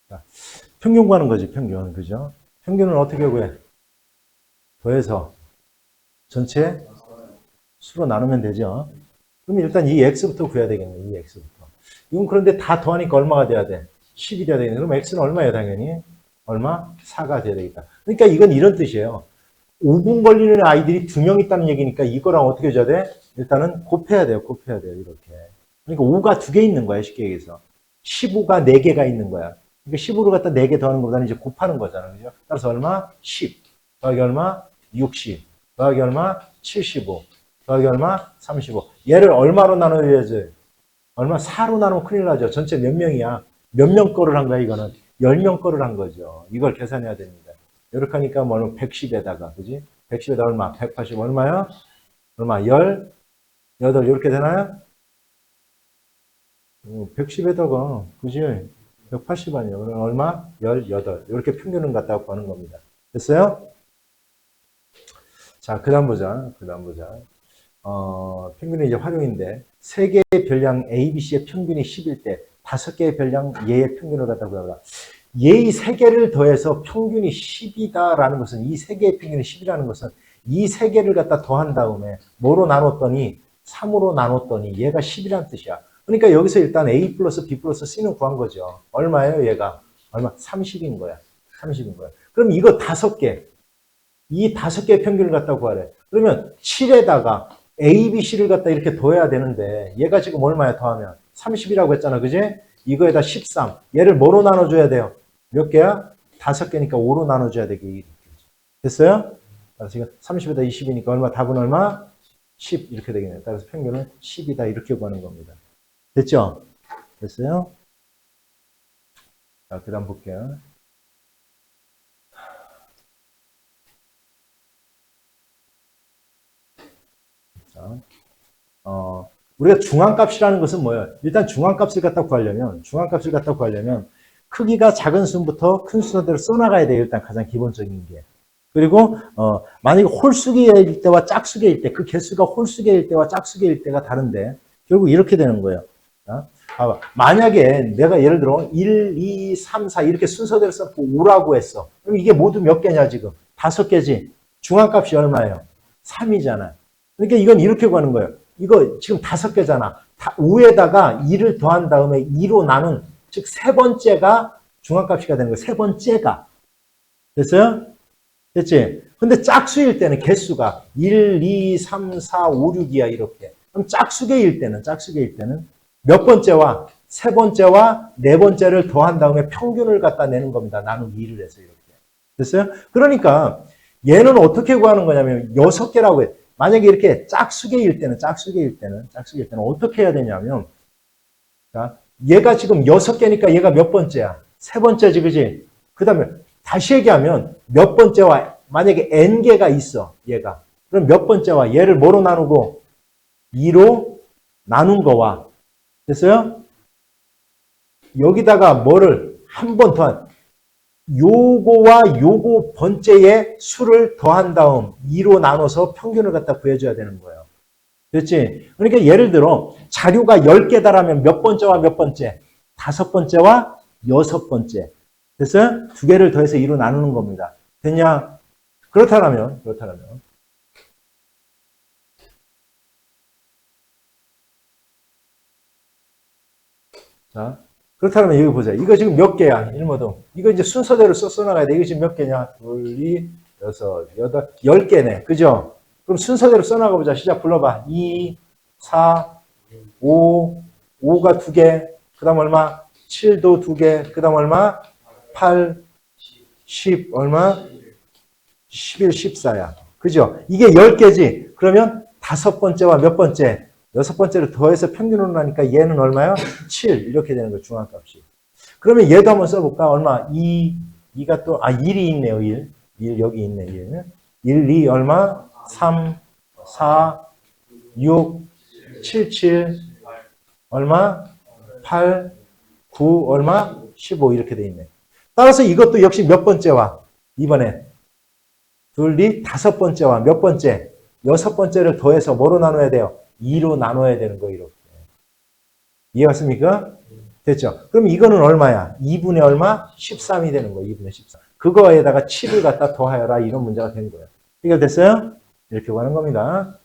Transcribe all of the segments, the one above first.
자, 평균 구하는 거지, 평균. 그죠? 평균은 어떻게 구해? 더해서 전체 수로 나누면 되죠. 그럼 일단 이 x부터 구해야 되겠네, 이 x부터. 이건 그런데 다 더하니까 얼마가 돼야 돼? 10이 돼야 되겠네. 그럼 x는 얼마예요, 당연히? 얼마? 4가 돼야 되겠다. 그러니까 이건 이런 뜻이에요. 5분 걸리는 아이들이 2명 있다는 얘기니까 이거랑 어떻게 해줘야 돼? 일단은 곱해야 돼요. 곱해야 돼요. 이렇게. 그러니까 5가 2개 있는 거야. 쉽게 얘기해서. 15가 4개가 있는 거야. 그러니까 15로 갖다 4개 더하는 것보다는 이제 곱하는 거잖아. 그죠? 따라서 얼마? 10. 더하기 얼마? 60. 더하기 얼마? 75. 더하기 얼마? 35. 얘를 얼마로 나눠야지? 얼마? 4로 나누면 큰일 나죠. 전체 몇 명이야? 몇 명 거를 한 거야, 이거는? 10명 거를 한 거죠. 이걸 계산해야 됩니다. 이렇게 하니까 뭐 110에다가, 그지? 110에다 얼마? 180 얼마야? 얼마? 18 이렇게 되나요? 110에다가, 그지? 180 아니에요. 그럼 얼마? 18. 이렇게 평균을 갖다가 구하는 겁니다. 됐어요? 자, 그 다음 보자. 평균의 이제 활용인데, 3개의 별량 A, B, C의 평균이 10일 때, 5개의 별량 얘의 평균을 갖다가 구하라. 얘의 3개를 더해서 평균이 10이다라는 것은, 이 3개의 평균이 10이라는 것은, 이 3개를 갖다 더한 다음에, 뭐로 나눴더니, 3으로 나눴더니, 얘가 10이라는 뜻이야. 그러니까 여기서 일단 A 플러스 B 플러스 C는 구한 거죠. 얼마예요, 얘가? 얼마? 30인 거야. 30인 거야. 그럼 이거 5개. 이 5개의 평균을 갖다 구하래. 그러면 7에다가 A, B, C를 갖다 이렇게 더해야 되는데 얘가 지금 얼마야 더하면? 30이라고 했잖아. 그지? 이거에다 13. 얘를 뭐로 나눠줘야 돼요? 몇 개야? 5개니까 5로 나눠줘야 되게. 됐어요? 따라서 지금 30에다 20이니까 얼마? 답은 얼마? 10 이렇게 되겠네요. 따라서 평균은 10이다 이렇게 구하는 겁니다. 됐죠? 됐어요? 자, 그 다음 볼게요. 자, 우리가 중앙값이라는 것은 뭐예요? 일단 중앙값을 갖다 구하려면 크기가 작은 수부터 큰 순서대로 써나가야 돼요. 일단 가장 기본적인 게. 그리고 만약에 홀수개일 때와 짝수개일 때, 그 개수가 홀수개일 때와 짝수개일 때가 다른데 결국 이렇게 되는 거예요. 봐봐. 만약에 내가 예를 들어 1, 2, 3, 4 이렇게 순서대로 써고 5라고 했어. 그럼 이게 모두 몇 개냐 지금? 5개지. 중앙값이 얼마예요? 3이잖아. 그러니까 이건 이렇게 구하는 거예요. 이거 지금 5개잖아. 5에다가 2를 더한 다음에 2로 나눈, 즉 세 번째가 중앙값이가 되는 거예요. 세 번째가. 됐어요? 됐지? 근데 짝수일 때는 개수가 1, 2, 3, 4, 5, 6이야 이렇게. 그럼 짝수개일 때는 몇 번째와 세 번째와 네 번째를 더한 다음에 평균을 갖다 내는 겁니다. 나누기 2를 해서 이렇게. 됐어요? 그러니까 얘는 어떻게 구하는 거냐면 6개라고 해. 만약에 이렇게 짝수개일 때는 어떻게 해야 되냐면, 자, 얘가 지금 6개니까 얘가 몇 번째야? 세 번째지, 그지? 그 다음에 다시 얘기하면 몇 번째와 만약에 n개가 있어, 얘가. 그럼 몇 번째와 얘를 뭐로 나누고? 2로 나눈 거와. 됐어요? 여기다가 뭐를 한 번 더, 요거와 요거 번째의 수를 더한 다음 2로 나눠서 평균을 갖다 구해줘야 되는 거예요. 됐지? 그러니까 예를 들어 자료가 10개다라면 몇 번째와 몇 번째? 5번째와 6번째. 됐어요? 2개를 더해서 2로 나누는 겁니다. 됐냐? 그렇다면 자, 그렇다면 여기 보자. 이거 지금 몇 개야? 일모동. 이거 이제 순서대로 써나가야 돼. 이거 지금 몇 개냐? 2, 2, 6, 8, 10개네. 그죠? 그럼 순서대로 써나가 보자. 시작 불러봐. 2, 4, 5, 5가 2개. 그 다음 얼마? 7도 2개. 그 다음 얼마? 8, 10, 얼마? 11, 14야. 그죠? 이게 10개지? 그러면 5번째와 몇 번째? 6번째를 더해서 평균으로 나니까 얘는 얼마야? 7. 이렇게 되는 거예요, 중앙값이. 그러면 얘도 한번 써볼까? 얼마? 2, 2가 또, 1이 있네요, 1. 1 여기 있네, 1. 1, 2 얼마? 3, 4, 6, 7, 7, 얼마? 8, 9, 얼마? 15 이렇게 돼 있네. 따라서 이것도 역시 몇 번째와? 이번에 둘이 5번째와 몇 번째? 6번째를 더해서 뭐로 나눠야 돼요? 2로 나눠야 되는 거 이렇게. 이해갔습니까? 됐죠? 그럼 이거는 얼마야? 2분의 얼마? 13이 되는 거예요. 2분의 13. 그거에다가 7을 갖다 더하여라. 이런 문제가 된 거예요. 해결됐어요? 이렇게 구하는 겁니다.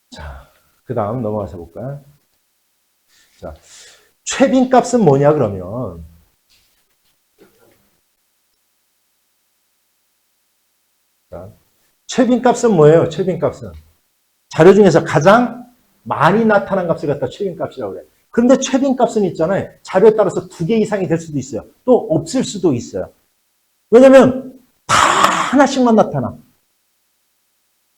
자, 그 다음 넘어가서 볼까요? 자, 최빈값은 뭐냐 그러면 자, 최빈값은 뭐예요? 최빈값은 자료 중에서 가장 많이 나타난 값을 갖다 최빈값이라고 그래요. 그런데 최빈값은 있잖아요. 자료에 따라서 2개 이상이 될 수도 있어요. 또 없을 수도 있어요. 왜냐면 다 하나씩만 나타나.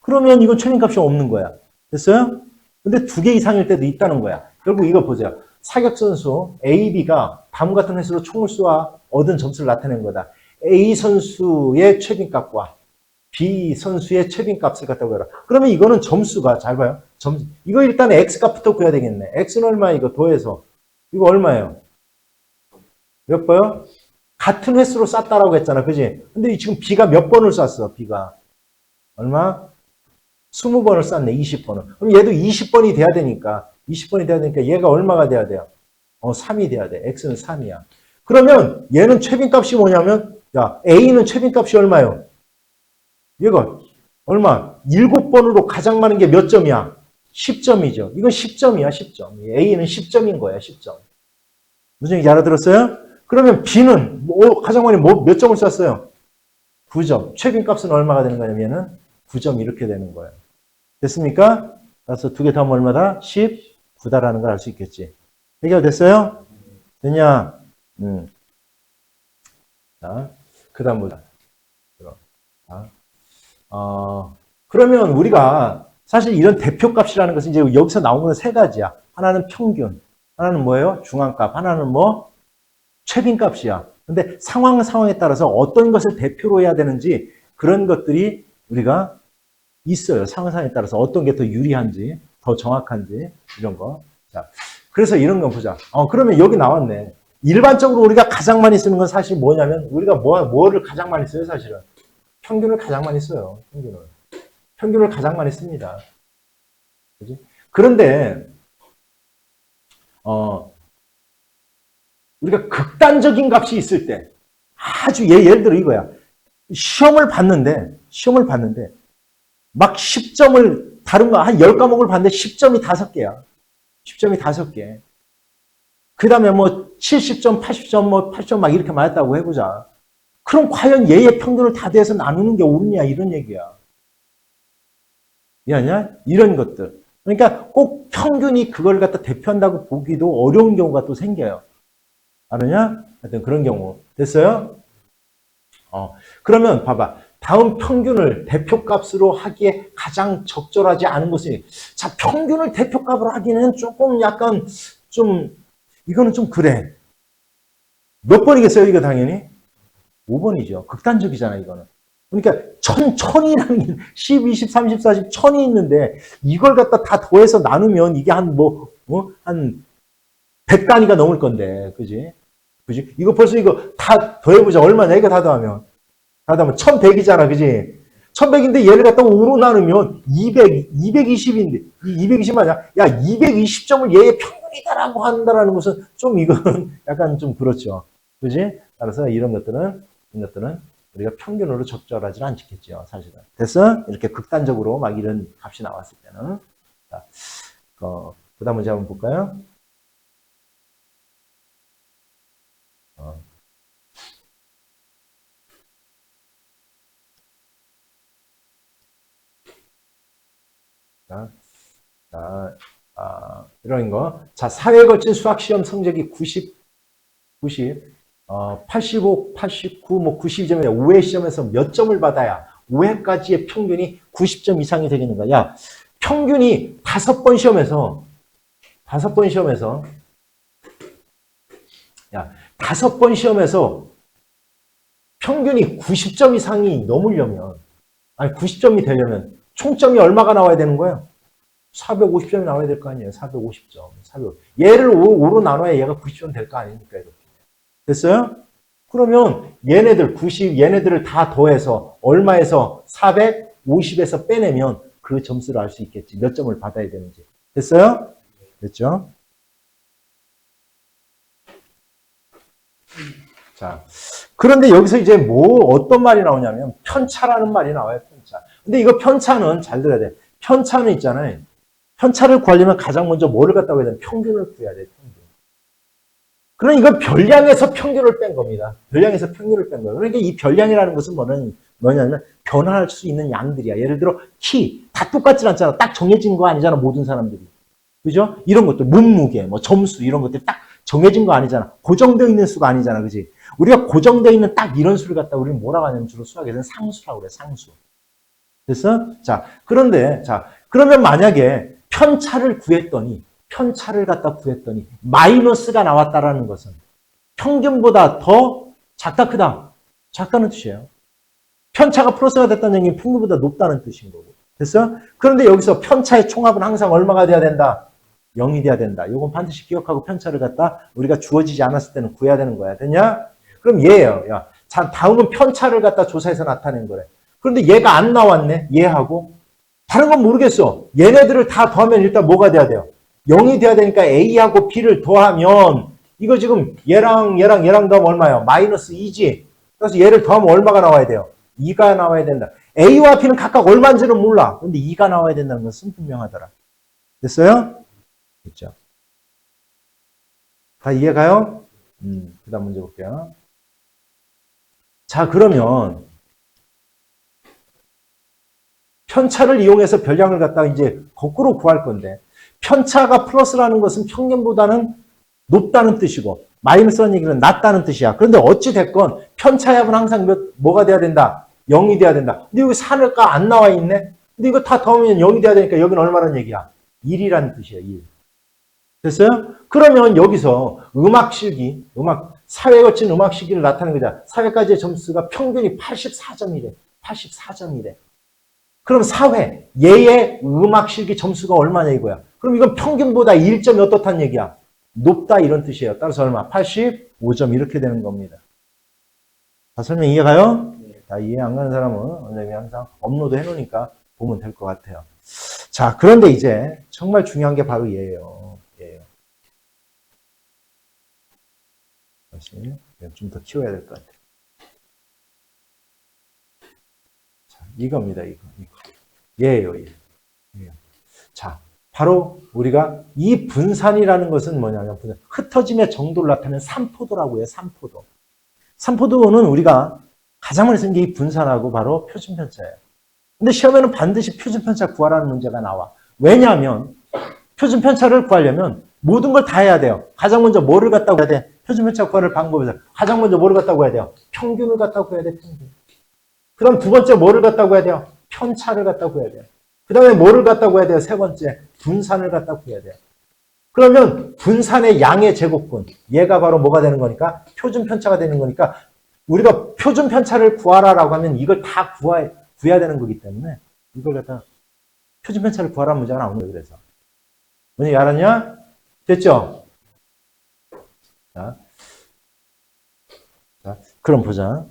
그러면 이건 최빈값이 없는 거야. 됐어요? 근데 2개 이상일 때도 있다는 거야. 결국 이거 보세요. 사격선수 A, B가 다음 같은 횟수로 총을 쏘아 얻은 점수를 나타낸 거다. A 선수의 최빈값과 B 선수의 최빈값을 갖다고 해라. 그러면 이거는 점수가, 잘 봐요. 점수. 이거 일단 X값부터 구해야 되겠네. X는 얼마야? 이거 더해서. 이거 얼마예요? 몇 번요? 같은 횟수로 쐈다라고 했잖아. 그지? 근데 지금 B가 몇 번을 쐈어? B가. 얼마? 20번을 쐈네. 20번을. 그럼 얘도 20번이 돼야 되니까. 20번이 돼야 되니까 얘가 얼마가 돼야 돼요? 3이 돼야 돼. X는 3이야. 그러면 얘는 최빈값이 뭐냐면, 야, A는 최빈값이 얼마예요? 얘가 얼마? 7번으로 가장 많은 게 몇 점이야? 10점이죠. 이건 10점이야, 10점. A는 10점인 거야, 10점. 무슨 얘기 알아들었어요? 그러면 B는 가장 많이 몇 점을 쐈어요? 9점. 최빈값은 얼마가 되는 거냐면 얘는 9점 이렇게 되는 거예요. 됐습니까? 그래서 2개 더하면 얼마다? 19다라는 걸 알 수 있겠지. 해결됐어요? 됐냐? 자, 그 다음 보자. 자. 그러면 우리가 사실 이런 대표값이라는 것은 이제 여기서 나오는 건 3가지야. 하나는 평균, 하나는 뭐예요? 중앙값, 하나는 뭐? 최빈값이야. 근데 상황에 따라서 어떤 것을 대표로 해야 되는지 그런 것들이 우리가 있어요. 상황에 따라서 어떤 게 더 유리한지, 더 정확한지 이런 거. 자, 그래서 이런 거 보자. 그러면 여기 나왔네. 일반적으로 우리가 가장 많이 쓰는 건 사실 뭐냐면 우리가 뭐를 가장 많이 써요, 사실은? 평균을 가장 많이 써요. 평균을 가장 많이 씁니다. 그지? 그런데 우리가 극단적인 값이 있을 때 아주 예를 들어 이거야. 시험을 봤는데 막 10점을 다른 거 한 10과목을 봤는데 10점이 5개야. 10점이 5개. 그다음에 뭐 70점, 80점, 뭐 8점 막 이렇게 맞았다고 해보자. 그럼 과연 얘의 평균을 다 대해서 나누는 게 옳냐 이런 얘기야. 이해하냐? 이런 것들. 그러니까 꼭 평균이 그걸 갖다 대표한다고 보기도 어려운 경우가 또 생겨요. 알았냐? 하여튼 그런 경우. 됐어요? 그러면 봐봐. 다음 평균을 대표값으로 하기에 가장 적절하지 않은 것이 자, 평균을 대표값으로 하기는 조금 약간 이거는 좀 그래. 몇 번이겠어요, 이거 당연히? 5번이죠. 극단적이잖아, 이거는. 그러니까 천이라는 게 10, 20, 30, 40, 천이 있는데 이걸 갖다 다 더해서 나누면 이게 한 100단위가 넘을 건데. 그지? 이거 벌써 이거 다 더해보자. 얼마냐, 이거 다 더하면. 1100이잖아. 그지? 1100인데 얘를 갖다 5로 나누면 220인데, 220 맞아? 야, 220점을 얘의 평균이다라고 한다라는 것은 좀 이건 약간 좀 그렇죠. 그지? 따라서 이런 것들은 우리가 평균으로 적절하지는 않겠죠, 사실은. 됐어? 이렇게 극단적으로 막 이런 값이 나왔을 때는. 자, 그 다음 문제 한번 볼까요? 이런 거. 자, 사회에 걸친 수학시험 성적이 90, 85, 89, 뭐 92점에 5회 시험에서 몇 점을 받아야 5회까지의 평균이 90점 이상이 되겠는 거야. 야, 평균이 5번 시험에서 야, 5번 시험에서 평균이 90점 이상이 넘으려면, 아니 90점이 되려면 총점이 얼마가 나와야 되는 거야? 450점이 나와야 될 거 아니에요. 450점. 얘를 5로 나눠야 얘가 90점 될 거 아닙니까? 이렇게. 됐어요? 그러면 얘네들을 다 더해서 얼마에서 450에서 빼내면 그 점수를 알 수 있겠지. 몇 점을 받아야 되는지. 됐어요? 됐죠? 자, 그런데 여기서 이제 어떤 말이 나오냐면 편차라는 말이 나와요, 편차. 근데 이거 편차는 잘 들어야 돼. 편차는 있잖아요. 편차를 구하려면 가장 먼저 뭐를 갖다 구해야 돼? 평균을 구해야 돼, 평균. 그러니까 이건 별량에서 평균을 뺀 겁니다. 별량에서 평균을 뺀 거예요. 그러니까 이 별량이라는 것은 뭐냐면 변화할 수 있는 양들이야. 예를 들어 키, 다 똑같지 않잖아. 딱 정해진 거 아니잖아, 모든 사람들이. 그죠? 이런 것들, 몸무게, 뭐 점수 이런 것들이 딱 정해진 거 아니잖아. 고정되어 있는 수가 아니잖아. 그지? 우리가 고정되어 있는 딱 이런 수를 갖다 우리는 뭐라고 하냐면 주로 수학에서는 상수라고 그래, 상수. 그래서, 자, 그러면 만약에 편차를 갖다 구했더니, 마이너스가 나왔다라는 것은 평균보다 더 작다, 크다? 작다는 뜻이에요. 편차가 플러스가 됐다는 얘기는 평균보다 높다는 뜻인 거고. 됐어? 그런데 여기서 편차의 총합은 항상 얼마가 돼야 된다? 0이 돼야 된다. 이건 반드시 기억하고 편차를 갖다 우리가 주어지지 않았을 때는 구해야 되는 거야. 됐냐? 그럼 얘예요. 야, 자, 다음은 편차를 갖다 조사해서 나타낸 거래. 그런데 얘가 안 나왔네. 얘하고. 다른 건 모르겠어. 얘네들을 다 더하면 일단 뭐가 돼야 돼요? 0이 돼야 되니까 A하고 B를 더하면 이거 지금 얘랑 더하면 얼마예요? 마이너스 2지. 그래서 얘를 더하면 얼마가 나와야 돼요? 2가 나와야 된다. A와 B는 각각 얼마인지는 몰라. 그런데 2가 나와야 된다는 것은 분명하더라. 됐어요? 됐죠? 다 이해가요? 그 다음 문제 볼게요. 자, 그러면 편차를 이용해서 별량을 갖다가 이제 거꾸로 구할 건데 편차가 플러스라는 것은 평균보다는 높다는 뜻이고 마이너스라는 얘기는 낮다는 뜻이야. 그런데 어찌 됐건 편차의 합은 항상 뭐가 돼야 된다? 0이 돼야 된다. 근데 여기 4가 안 나와 있네? 근데 이거 다 더하면 0이 돼야 되니까 여기는 얼마라는 얘기야? 1이라는 뜻이야, 1. 됐어요? 그러면 여기서 사회 거친 음악 실기를 나타내는 거잖아. 사회까지의 점수가 평균이 84점이래. 84점이래. 그럼 사회, 얘의 음악 실기 점수가 얼마냐 이거야. 그럼 이건 평균보다 1점이 어떻다는 얘기야? 높다 이런 뜻이에요. 따라서 얼마? 85점 이렇게 되는 겁니다. 다 설명 이해가요? 다 이해 안 가는 사람은 원장님이 항상 업로드 해놓으니까 보면 될 것 같아요. 자, 그런데 이제 정말 중요한 게 바로 얘예요. 좀 더 키워야 될 것 같아요. 자, 이겁니다. 이거. 얘예요. 얘. 자, 바로 우리가 이 분산이라는 것은 뭐냐면 흩어짐의 정도를 나타내는 산포도라고 해요. 산포도. 산포도는 우리가 가장 많이 쓰는 게 이 분산하고 바로 표준편차예요. 근데 시험에는 반드시 표준편차 구하라는 문제가 나와. 왜냐하면 표준편차를 구하려면 모든 걸 다 해야 돼요. 가장 먼저 뭐를 갖다 구해야 돼? 표준편차 구하는 방법에서 가장 먼저 뭐를 갖다 구해야 돼요? 평균을 갖다 구해야 돼. 평균. 그 다음 두 번째 뭐를 갖다 구해야 돼요? 편차를 갖다 구해야 돼요. 그 다음에 뭐를 갖다 구해야 돼요? 세 번째 분산을 갖다 구해야 돼요. 그러면 분산의 양의 제곱분, 얘가 바로 뭐가 되는 거니까? 표준편차가 되는 거니까 우리가 표준편차를 구하라라고 하면 이걸 다 구해야 되는 거기 때문에 이걸 갖다 표준편차를 구하라는 문제가 나오는 거예요. 그래서 뭔지 알았냐? 됐죠? 자, 그럼 보자.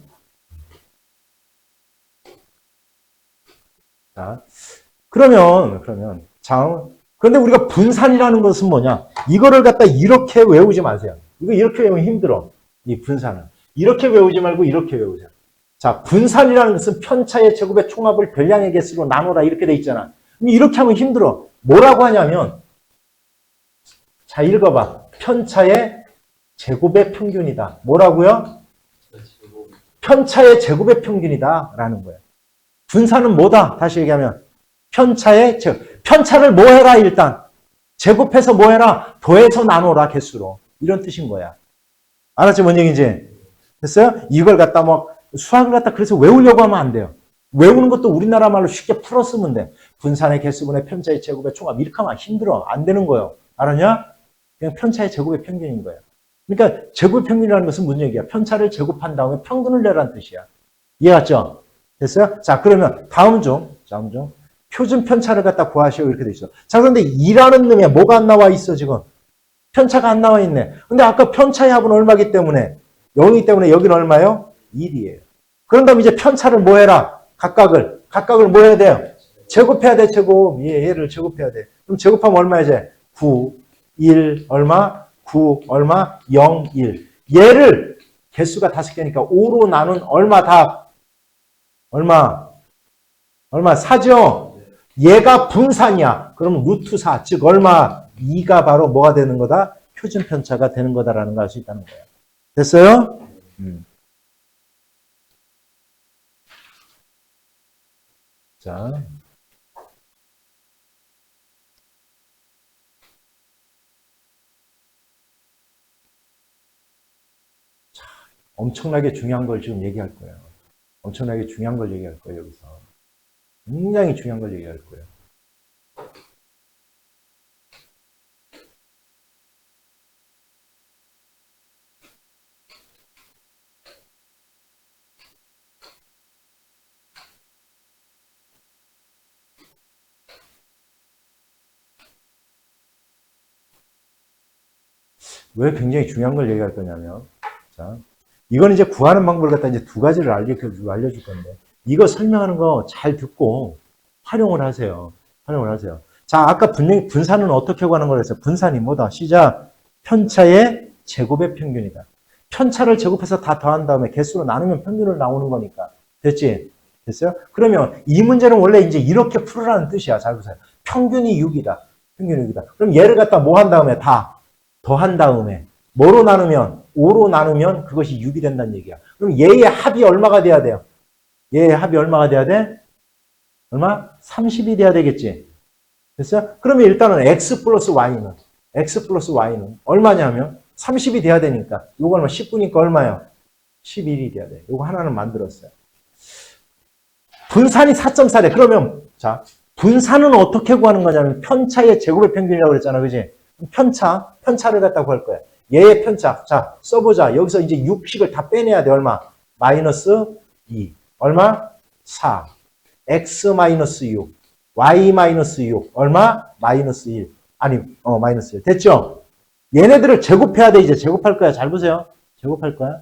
자, 그러면 그런데 우리가 분산이라는 것은 뭐냐? 이거를 갖다 이렇게 외우지 마세요. 이거 이렇게 외우면 힘들어. 이 분산은. 이렇게 외우지 말고 이렇게 외우세요. 자, 분산이라는 것은 편차의 제곱의 총합을 별량의 개수로 나누라 이렇게 돼 있잖아. 이렇게 하면 힘들어. 뭐라고 하냐면 자, 읽어봐. 편차의 제곱의 평균이다. 뭐라고요? 편차의 제곱의 평균이다 라는 거예요. 분산은 뭐다? 다시 얘기하면 편차의 제곱. 편차를 뭐 해라 일단. 제곱해서 뭐 해라? 더해서 나눠라 개수로. 이런 뜻인 거야. 알았지? 뭔 얘기인지? 됐어요? 이걸 갖다 수학을 갖다 그래서 외우려고 하면 안 돼요. 외우는 것도 우리나라 말로 쉽게 풀어 쓰면 돼. 분산의 개수분의 편차의 제곱의 총합. 이렇게 하면 힘들어. 안 되는 거예요. 알았냐? 그냥 편차의 제곱의 평균인 거예요. 그러니까 제곱의 평균이라는 것은 무슨 얘기야? 편차를 제곱한 다음에 평균을 내라는 뜻이야. 이해갔죠? 됐어요? 자, 그러면 다음 중 표준 편차를 갖다 구하시오 이렇게 돼 있어. 자, 그런데 2라는 놈에 뭐가 안 나와 있어 지금? 편차가 안 나와 있네. 근데 아까 편차의 합은 얼마기 때문에 0이기 때문에 여기는 얼마예요? 1이에요. 그런 다음에 이제 편차를 뭐 해라? 각각을 뭐 해야 돼요? 제곱해야 돼, 제곱. 얘를 제곱해야 돼. 그럼 제곱하면 얼마야, 9, 1, 얼마? 9, 얼마? 0, 1. 얘를 개수가 5개니까 5로 나눈 얼마 답? 얼마? 4죠? 얘가 분산이야. 그럼 루트 4, 즉 얼마? 2가 바로 뭐가 되는 거다? 표준 편차가 되는 거다라는 걸 알 수 있다는 거예요. 됐어요? 자. 엄청나게 중요한 걸 지금 얘기할 거예요. 엄청나게 중요한 걸 얘기할 거예요, 여기서. 굉장히 중요한 걸 얘기할 거예요. 왜 굉장히 중요한 걸 얘기할 거냐면, 자, 이건 이제 구하는 방법을 갖다 이제 두 가지를 알려줄 건데, 이거 설명하는 거 잘 듣고 활용을 하세요. 활용을 하세요. 자, 아까 분산은 어떻게 구하는 걸 했어요? 분산이 뭐다? 시작. 편차의 제곱의 평균이다. 편차를 제곱해서 다 더한 다음에 개수로 나누면 평균으로 나오는 거니까. 됐지? 됐어요? 그러면 이 문제는 원래 이제 이렇게 풀으라는 뜻이야. 잘 보세요. 평균이 6이다. 평균이 6이다. 그럼 얘를 갖다 뭐 한 다음에 다 더한 다음에 뭐로 나누면 5로 나누면 그것이 6이 된다는 얘기야. 그럼 얘의 합이 얼마가 돼야 돼요? 얘의 합이 얼마가 돼야 돼? 얼마? 30이 돼야 되겠지. 됐어요? 그러면 일단은 x 플러스 y는 얼마냐면 30이 돼야 되니까 요거 얼마? 10분이니까 얼마요? 11이 돼야 돼. 요거 하나는 만들었어요. 분산이 4.4래. 그러면 자, 분산은 어떻게 구하는 거냐면 편차의 제곱의 평균이라고 그랬잖아. 그지? 편차를 갖다 구할 거야. 얘의 편차. 자, 써보자. 여기서 이제 6식을 다 빼내야 돼. 얼마? 마이너스 2. 얼마? 4. x 마이너스 6. y 마이너스 6. 얼마? 마이너스 1. 아니, 마이너스 1. 됐죠? 얘네들을 제곱해야 돼. 이제 제곱할 거야. 잘 보세요. 제곱할 거야.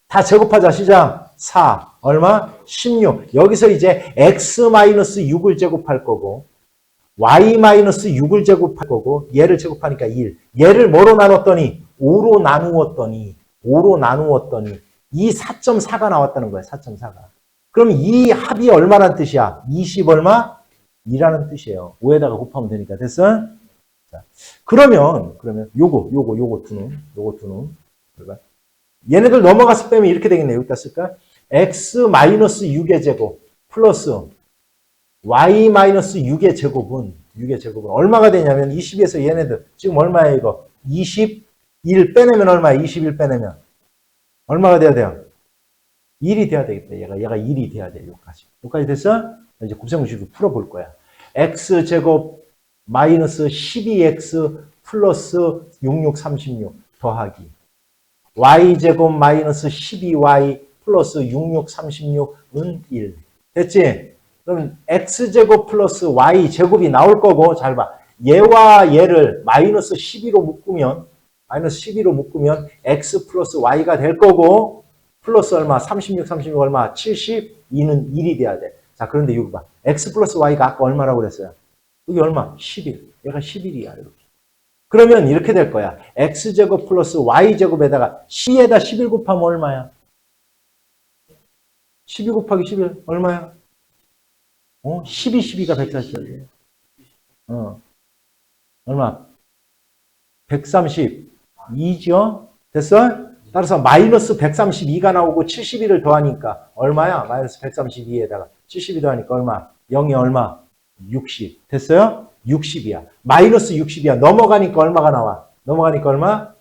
다 제곱하자. 시작. 4. 얼마? 16. 여기서 이제 x 마이너스 6을 제곱할 거고 y-6을 제곱할 거고 얘를 제곱하니까 1. 얘를 뭐로 나눴더니 5로 나누었더니 이 4.4가 나왔다는 거야. 4.4가. 그럼 이 합이 얼마란 뜻이야? 20 얼마? 2라는 뜻이에요. 5에다가 곱하면 되니까. 됐어? 자, 그러면 요거 두 놈. 얘네들 넘어가서 빼면 이렇게 되겠네. 여기다 쓸까? x-6의 제곱 플러스 y-6의 제곱은 얼마가 되냐면 20에서 얘네들 지금 얼마야 이거? 21 빼내면 얼마야? 21 빼내면 얼마가 돼야 돼요? 1이 돼야 되겠다. 얘가 1이 돼야 돼. 여기까지 됐어? 이제 곱셈공식으로 풀어볼 거야. x제곱 마이너스 12x 플러스 6636 더하기 y제곱 마이너스 12y 플러스 6636은 1. 됐지? 그럼 x제곱 플러스 y제곱이 나올 거고 잘 봐. 얘와 얘를 마이너스 12로 묶으면 x 플러스 y가 될 거고 플러스 얼마? 36 얼마? 72는 1이 돼야 돼. 자, 그런데 이거 봐. x 플러스 y가 아까 얼마라고 그랬어요? 여기 얼마? 11. 얘가 11이야. 이렇게. 그러면 이렇게 될 거야. x제곱 플러스 y제곱에다가 12에다 11 곱하면 얼마야? 12 곱하기 11 얼마야? 12가 140이야. 얼마? 132죠? 됐어? 따라서 마이너스 132가 나오고 71을 더하니까 얼마야? 마이너스 132에다가 72 더하니까 얼마? 0이 얼마? 60. 됐어요? 60이야. 마이너스 60이야. 넘어가니까 얼마가 나와? 넘어가니까 얼마?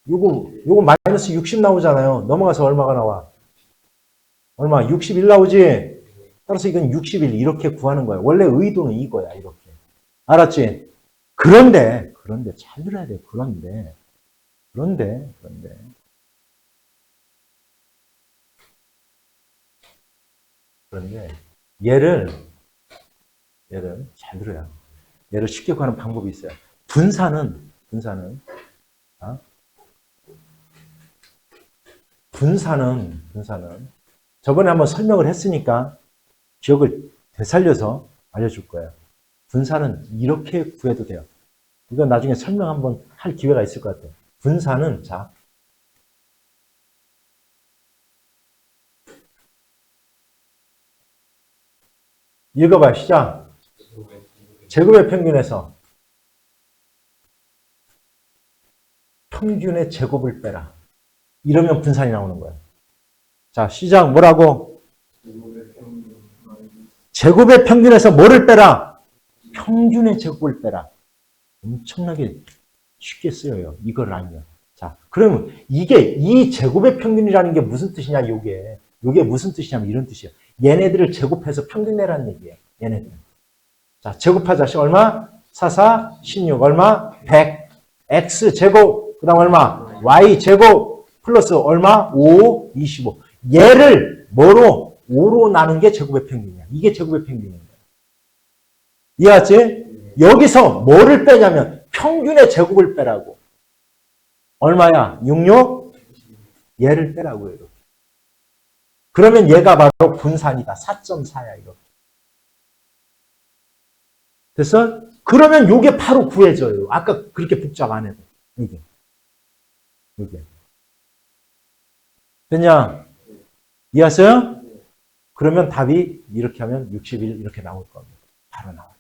요거 마이너스 60 나오잖아요. 넘어가서 얼마가 나와? 61 나오지? 따라서 이건 61 이렇게 구하는 거야. 원래 의도는 이거야. 이렇게. 알았지? 그런데 잘 들어야 돼. 그런데 얘를 잘 들어야. 얘를 쉽게 구하는 방법이 있어요. 분산은 저번에 한번 설명을 했으니까 기억을 되살려서 알려줄 거예요. 분산은 이렇게 구해도 돼요. 이건 나중에 설명 한번 할 기회가 있을 것 같아요. 분산은, 자, 읽어봐요. 시작. 제곱의 평균에서 평균의 제곱을 빼라. 이러면 분산이 나오는 거예요. 자, 시작. 뭐라고? 제곱의 평균에서 뭐를 빼라? 평균의 제곱을 빼라. 엄청나게 쉽게 쓰여요. 이걸 알면. 자, 그러면 이 제곱의 평균이라는 게 무슨 뜻이냐, 요게 무슨 뜻이냐면 이런 뜻이에요. 얘네들을 제곱해서 평균 내라는 얘기예요. 얘네들. 자, 제곱하자. 얼마? 4, 4, 16. 얼마? 100. x 제곱. 그 다음 얼마? y 제곱. 플러스 얼마? 5, 25. 얘를 뭐로? 5로 나눈 게 제곱의 평균이야. 이게 제곱의 평균인 거야. 이해했지? 여기서 뭐를 빼냐면 평균의 제곱을 빼라고. 얼마야? 66? 얘를 빼라고 해요. 그러면 얘가 바로 분산이다. 4.4야 이렇게. 됐어? 그러면 요게 바로 구해져요. 아까 그렇게 복잡 안 해도. 이게. 됐냐? 이해했어요? 그러면 답이 이렇게 하면 61 이렇게 나올 겁니다. 바로 나와요.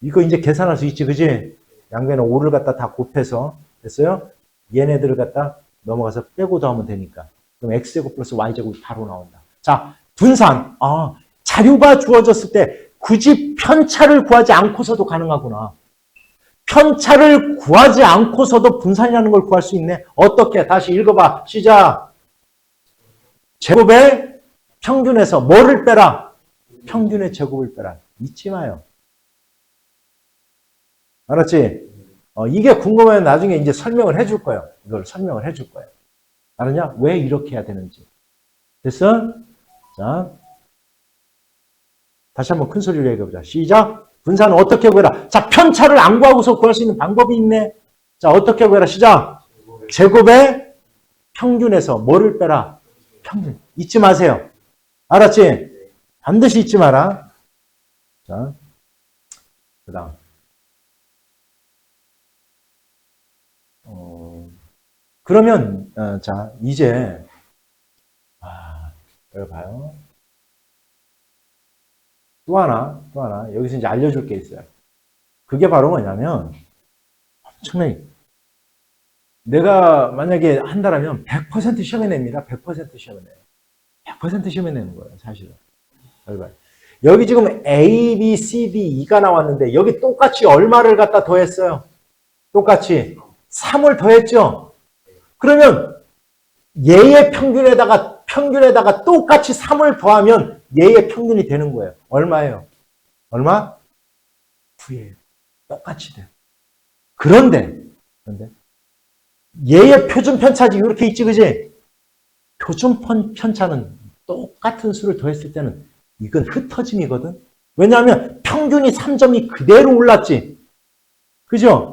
이거 이제 계산할 수 있지, 그지? 양변에 5를 갖다 다 곱해서, 됐어요? 얘네들을 갖다 넘어가서 빼고 더하면 되니까. 그럼 x제곱 플러스 y제곱이 바로 나온다. 자, 분산. 아, 자료가 주어졌을 때 굳이 편차를 구하지 않고서도 가능하구나. 편차를 구하지 않고서도 분산이라는 걸 구할 수 있네. 어떻게? 다시 읽어봐. 시작. 제곱의 평균에서 뭐를 빼라? 평균의 제곱을 빼라. 잊지 마요. 알았지? 이게 궁금하면 나중에 이제 설명을 해줄 거예요. 이걸 설명을 해줄 거예요. 알았냐? 왜 이렇게 해야 되는지. 됐어? 자, 다시 한번 큰 소리로 얘기해보자. 시작. 분산은 어떻게 구해라? 자, 편차를 안 구하고서 구할 수 있는 방법이 있네. 자, 어떻게 구해라? 시작. 제곱의 평균에서 뭐를 빼라? 평균. 잊지 마세요. 알았지? 반드시 잊지 마라. 자, 그 다음. 그러면, 자, 이제, 여기 봐요. 또 하나, 여기서 이제 알려줄 게 있어요. 그게 바로 뭐냐면, 엄청나게, 내가 만약에 한다라면 100% 시험에 냅니다. 100% 시험에 내요. 100% 시험에 내는 거예요, 사실은. 여기 봐요. 여기 지금 A, B, C, D, E가 나왔는데, 여기 똑같이 얼마를 갖다 더했어요? 똑같이 3을 더했죠? 그러면 얘의 평균에다가 똑같이 3을 더하면 얘의 평균이 되는 거예요. 얼마예요? 얼마? 9예요. 똑같이 돼요. 그런데 얘의 표준 편차지 이렇게 있지, 그지? 표준 편차는 똑같은 수를 더했을 때는 이건 흩어짐이거든. 왜냐하면 평균이 3점이 그대로 올랐지. 그죠?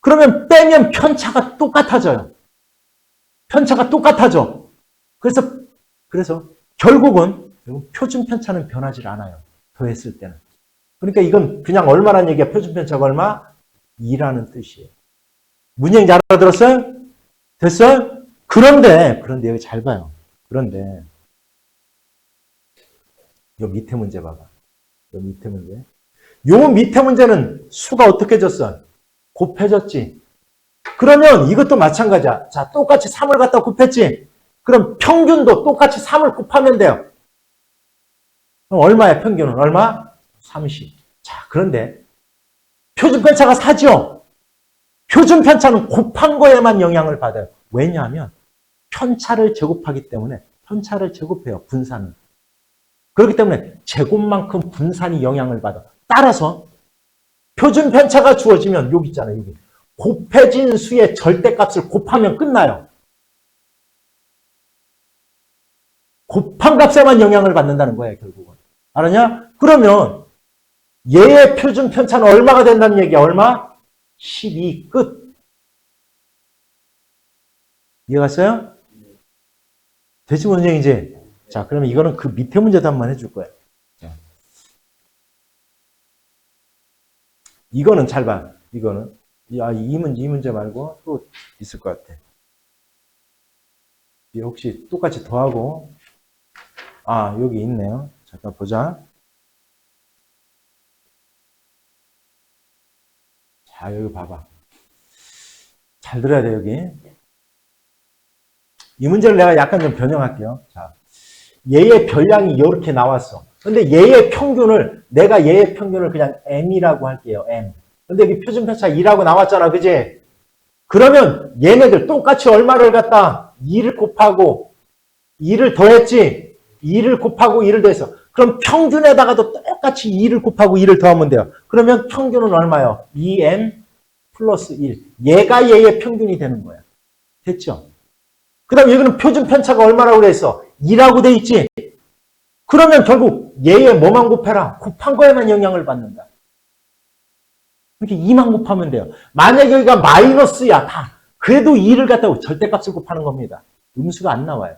그러면 빼면 편차가 똑같아져요. 편차가 똑같아져. 그래서 결국은 표준 편차는 변하지 않아요. 더했을 때는. 그러니까 이건 그냥 얼마라는 얘기야. 표준 편차가 얼마? 2라는 뜻이에요. 문제인지 알아들었어요? 됐어요? 그런데 여기 잘 봐요. 그런데 요 밑에 문제 봐봐. 요 밑에 문제. 요 밑에 문제는 수가 어떻게 졌어? 곱해졌지. 그러면 이것도 마찬가지야. 자, 똑같이 3을 갖다 곱했지. 그럼 평균도 똑같이 3을 곱하면 돼요. 그럼 얼마야, 평균은? 얼마? 30. 자, 그런데 표준 편차가 4죠? 표준 편차는 곱한 거에만 영향을 받아요. 왜냐하면 편차를 제곱하기 때문에 편차를 제곱해요, 분산은. 그렇기 때문에 제곱만큼 분산이 영향을 받아. 따라서 표준 편차가 주어지면 여기 있잖아요, 여기. 곱해진 수의 절대값을 곱하면 끝나요. 곱한 값에만 영향을 받는다는 거예요, 결국은. 알았냐? 그러면 얘의 표준 편차는 얼마가 된다는 얘기야? 얼마? 12 끝. 이해갔어요? 대치 문제이지? 자, 그러면 이거는 그 밑에 문제도 한번 해줄 거예요. 이거는 잘 봐. 이거는. 이 문제 말고 또 있을 것 같아. 혹시 똑같이 더하고, 여기 있네요. 잠깐 보자. 자, 여기 봐봐. 잘 들어야 돼, 여기. 이 문제를 내가 약간 좀 변형할게요. 자, 얘의 별량이 이렇게 나왔어. 근데 내가 얘의 평균을 그냥 M이라고 할게요, M. 근데 여기 표준편차 2라고 나왔잖아, 그지? 그러면 얘네들 똑같이 얼마를 갖다 2를 곱하고 2를 더했지? 2를 곱하고 2를 더했어. 그럼 평균에다가도 똑같이 2를 곱하고 2를 더하면 돼요. 그러면 평균은 얼마요? 2M 플러스 1. 얘가 얘의 평균이 되는 거야. 됐죠? 그 다음 여기는 표준편차가 얼마라고 그랬어? 2라고 돼 있지? 그러면 결국 얘의 뭐만 곱해라? 곱한 거에만 영향을 받는다. 이렇게 2만 곱하면 돼요. 만약에 여기가 마이너스야, 다. 그래도 2를 갖다가 절대값을 곱하는 겁니다. 음수가 안 나와요.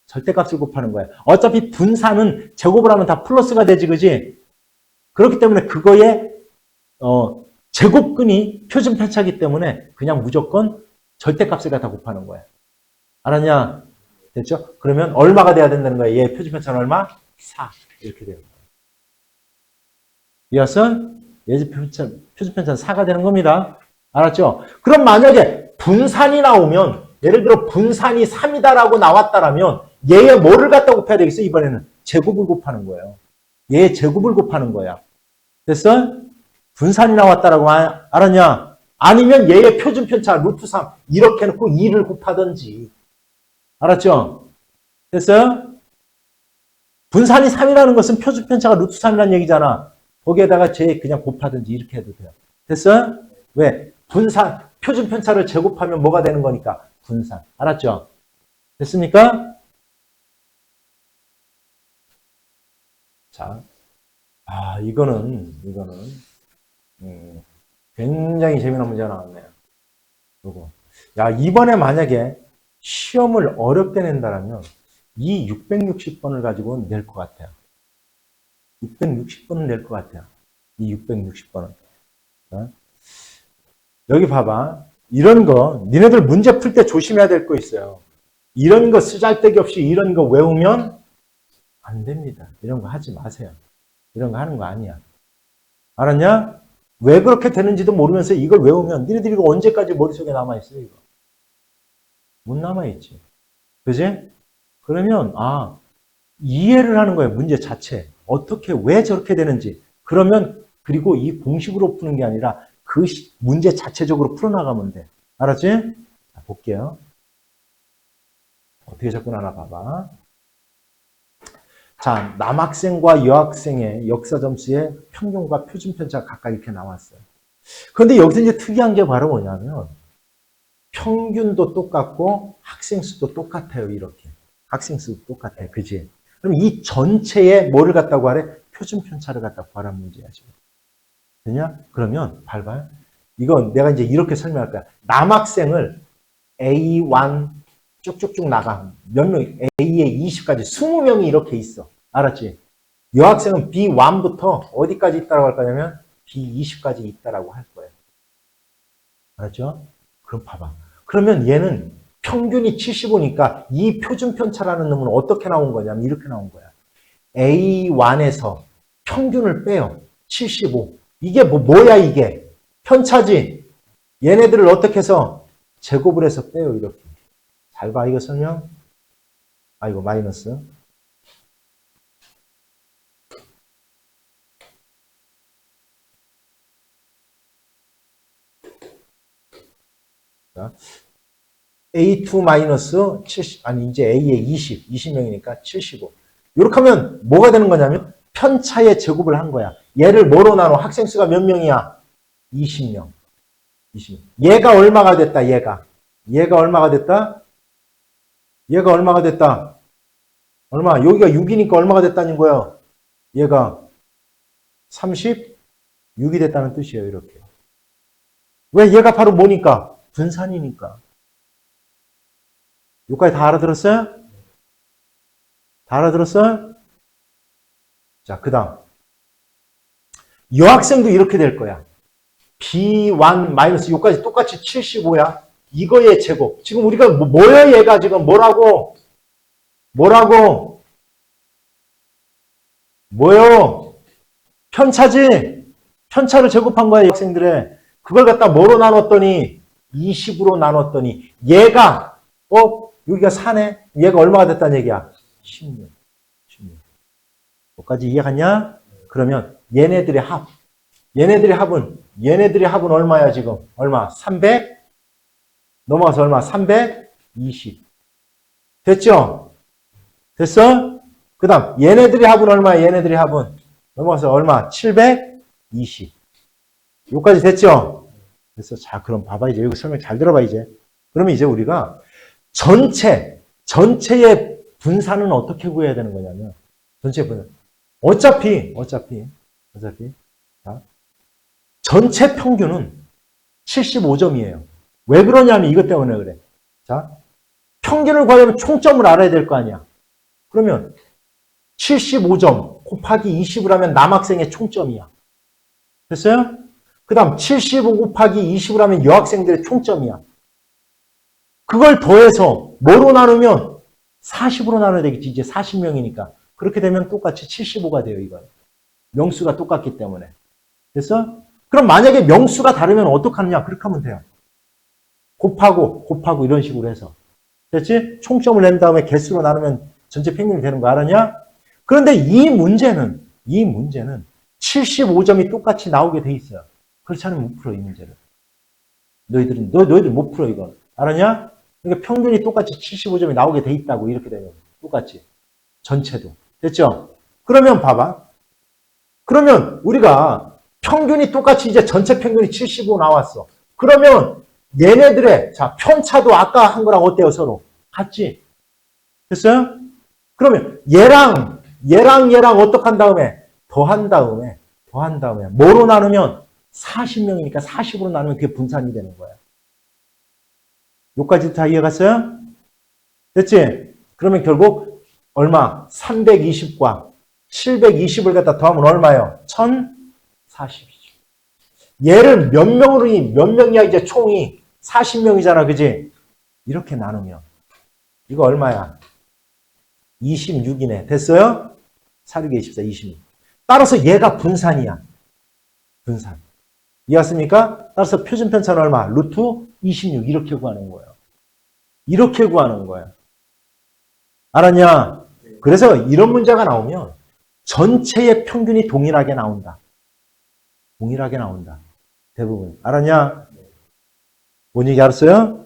절대값을 곱하는 거예요. 어차피 분산은 제곱을 하면 다 플러스가 되지, 그지? 그렇기 때문에 그거의, 제곱근이 표준편차이기 때문에 그냥 무조건 절대값을 갖다 곱하는 거예요. 알았냐? 됐죠? 그러면 얼마가 돼야 된다는 거예요? 얘 표준편차는 얼마? 4. 이렇게 되는 거예요. 이어서 얘 표준편차는 4가 되는 겁니다. 알았죠? 그럼 만약에 분산이 나오면, 예를 들어 분산이 3이다라고 나왔다라면 얘의 뭐를 갖다 곱해야 되겠어? 이번에는 제곱을 곱하는 거예요. 얘의 제곱을 곱하는 거야. 됐어? 분산이 나왔다라고 알았냐? 아니면 얘의 표준편차 루트 3 이렇게 해놓고 2를 곱하든지. 알았죠? 됐어요? 분산이 3이라는 것은 표준편차가 루트 3이라는 얘기잖아. 거기에다가 제 그냥 곱하든지 이렇게 해도 돼요. 됐어요? 왜? 표준편차를 제곱하면 뭐가 되는 거니까? 분산. 알았죠? 됐습니까? 자, 이거는 굉장히 재미난 문제가 나왔네요. 요거. 야, 이번에 만약에 시험을 어렵게 낸다라면 이 660번을 가지고 낼 것 같아요. 660번은 낼 것 같아요. 이 660번은. 여기 봐봐. 이런 거, 니네들 문제 풀 때 조심해야 될 거 있어요. 이런 거 쓰잘데기 없이 이런 거 외우면 안 됩니다. 이런 거 하지 마세요. 이런 거 하는 거 아니야. 알았냐? 왜 그렇게 되는지도 모르면서 이걸 외우면 니네들이 이거 언제까지 머릿속에 남아있어요, 이거? 못 남아있지. 그지? 그러면, 이해를 하는 거예요, 문제 자체. 어떻게, 왜 저렇게 되는지. 그러면, 그리고 이 공식으로 푸는 게 아니라 그 문제 자체적으로 풀어나가면 돼. 알았지? 자, 볼게요. 어떻게 접근하나 봐봐. 자, 남학생과 여학생의 역사 점수의 평균과 표준편차가 각각 이렇게 나왔어요. 그런데 여기서 이제 특이한 게 바로 뭐냐면, 평균도 똑같고 학생 수도 똑같아요, 이렇게. 학생 수도 똑같아요, 그지? 그럼 이 전체에 뭐를 갖다고 하래? 표준편차를 갖다 구하라는 문제야, 지금. 되냐? 그러면, 발발. 이건 내가 이제 이렇게 설명할 거야. 남학생을 A1 쭉쭉쭉 나가. 몇 명, A에 20까지 20명이 이렇게 있어. 알았지? 여학생은 B1부터 어디까지 있다라고 할 거냐면 B20까지 있다라고 할 거예요. 알았죠? 그럼 봐봐. 그러면 얘는 평균이 75니까 이 표준편차라는 놈은 어떻게 나온 거냐면 이렇게 나온 거야. A1에서 평균을 빼요. 75. 이게 뭐야 이게? 편차지. 얘네들을 어떻게 해서 제곱을 해서 빼요 이렇게. 잘 봐 이거 설명. 이거 마이너스. 자, A2 마이너스 70, 이제 A에 20명이니까 75. 이렇게 하면 뭐가 되는 거냐면 편차의 제곱을 한 거야. 얘를 뭐로 나눠? 학생 수가 몇 명이야? 20명. 20명. 얘가 얼마가 됐다, 얘가. 얘가 얼마가 됐다? 얘가 얼마가 됐다? 얼마? 여기가 6이니까 얼마가 됐다는 거야? 얘가 36이 됐다는 뜻이에요, 이렇게. 왜 얘가 바로 뭐니까? 분산이니까. 여기까지 다 알아들었어요? 다 알아들었어요? 자, 그 다음. 여학생도 이렇게 될 거야. B1 마이너스 요까지 똑같이 75야. 이거의 제곱. 지금 우리가 뭐야 얘가 지금 뭐라고? 뭐요? 편차지? 편차를 제곱한 거야, 학생들의. 그걸 갖다 뭐로 나눴더니 20으로 나눴더니 얘가 여기가 4네? 얘가 얼마가 됐다는 얘기야? 16. 16. 여기까지 이해갔냐? 그러면 얘네들의 합은 얼마야 지금? 얼마? 300? 넘어가서 얼마? 320. 됐죠? 됐어? 그 다음 얘네들의 합은 얼마야? 얘네들의 합은 넘어가서 얼마? 720. 여기까지 됐죠? 그래서 자 그럼 봐봐 이제 여기 설명 잘 들어봐 이제. 그러면 이제 우리가 전체의 분산은 어떻게 구해야 되는 거냐면 전체 분산. 어차피 자, 전체 평균은 75점이에요. 왜 그러냐면 이것 때문에 그래. 자, 평균을 구하려면 총점을 알아야 될 거 아니야. 그러면 75점 곱하기 20을 하면 남학생의 총점이야. 됐어요? 그 다음 75 곱하기 20을 하면 여학생들의 총점이야. 그걸 더해서 뭐로 나누면 40으로 나눠야 되겠지. 이제 40명이니까. 그렇게 되면 똑같이 75가 돼요. 이건. 명수가 똑같기 때문에. 됐어? 그럼 만약에 명수가 다르면 어떡하느냐? 그렇게 하면 돼요. 곱하고 이런 식으로 해서. 됐지? 총점을 낸 다음에 개수로 나누면 전체 평균이 되는 거 알았냐? 그런데 이 문제는 75점이 똑같이 나오게 돼 있어요. 그렇지 않으면 못 풀어, 이 문제를. 너희들 못 풀어, 이거. 알았냐? 그러니까 평균이 똑같이 75점이 나오게 돼 있다고, 이렇게 되면. 똑같이. 전체도. 됐죠? 그러면 봐봐. 그러면 우리가 평균이 똑같이 이제 전체 평균이 75 나왔어. 그러면 얘네들의, 자, 편차도 아까 한 거랑 어때요, 서로? 같지? 됐어요? 그러면 얘랑 어떻게 한 다음에? 더한 다음에, 뭐로 나누면? 40명이니까 40으로 나누면 그게 분산이 되는 거야. 여기까지 다 이해갔어요? 됐지? 그러면 결국 얼마? 320과 720을 갖다 더하면 얼마예요? 1040이죠. 얘를 몇 명이야 이제 총이? 40명이잖아, 그지? 이렇게 나누면 이거 얼마야? 26이네. 됐어요? 4, 6, 24, 26. 따라서 얘가 분산이야. 분산. 이해했습니까? 따라서 표준편차는 얼마? 루트 26 이렇게 구하는 거예요. 이렇게 구하는 거예요. 알았냐? 그래서 이런 문제가 나오면 전체의 평균이 동일하게 나온다. 동일하게 나온다. 대부분. 알았냐? 뭔 얘기 알았어요?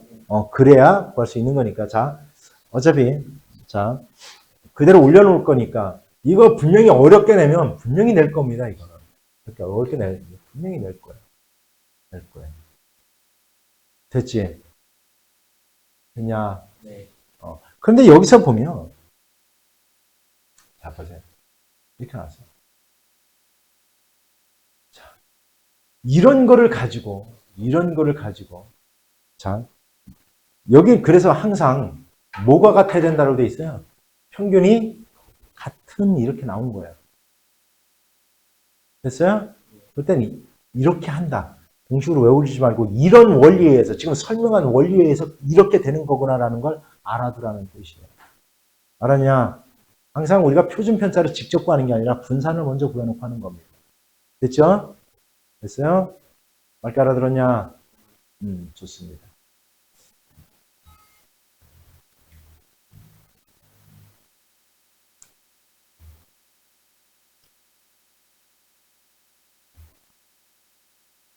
그래야 구할 수 있는 거니까. 자, 어차피 자 그대로 올려놓을 거니까 이거 분명히 어렵게 내면 분명히 낼 겁니다. 이거는. 이렇게 어렵게 분명히 낼 거예요. 됐지? 됐냐? 네. 그런데 여기서 보면, 자, 보세요. 이렇게 나왔어. 자, 이런 거를 가지고, 자, 여기 그래서 항상 뭐가 같아야 된다고 돼 있어요? 평균이 같은 이렇게 나온 거예요. 됐어요? 그때는 이렇게 한다. 공식으로 외우지 말고 이런 원리에 의해서 지금 설명한 원리에 의해서 이렇게 되는 거구나라는 걸 알아두라는 뜻이에요. 알았냐? 항상 우리가 표준 편차를 직접 구하는 게 아니라 분산을 먼저 구해놓고 하는 겁니다. 됐죠? 됐어요? 맞게 알아들었냐? 좋습니다.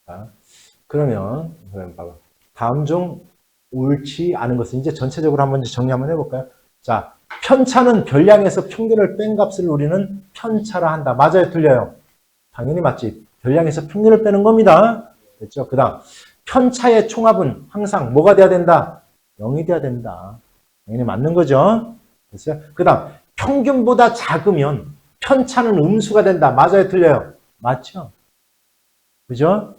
자, 그러면 봐봐. 다음 중 옳지 않은 것은 이제 전체적으로 한번 정리 한번 해볼까요? 자, 편차는 별량에서 평균을 뺀 값을 우리는 편차라 한다. 맞아요? 틀려요? 당연히 맞지. 별량에서 평균을 빼는 겁니다. 됐죠? 그 다음 편차의 총합은 항상 뭐가 돼야 된다? 0이 돼야 된다. 당연히 맞는 거죠. 됐어요? 그 다음 평균보다 작으면 편차는 음수가 된다. 맞아요? 틀려요? 맞죠? 그죠?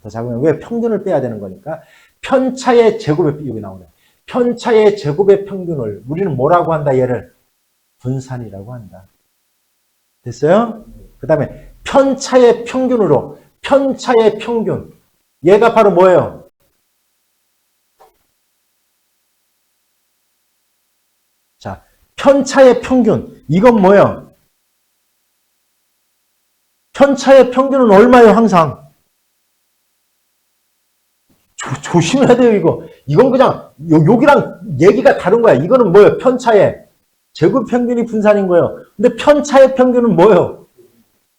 더 작으면 왜 평균을 빼야 되는 거니까 편차의 제곱의 여기 나오네. 편차의 제곱의 평균을 우리는 뭐라고 한다? 얘를 분산이라고 한다. 됐어요? 그 다음에 편차의 평균으로 편차의 평균. 얘가 바로 뭐예요? 자, 편차의 평균. 이건 뭐예요? 편차의 평균은 얼마예요, 항상? 조심해야 돼요, 이거. 이건 그냥, 여기랑 얘기가 다른 거야. 이거는 뭐예요? 편차의 제곱 평균이 분산인 거예요. 근데 편차의 평균은 뭐예요?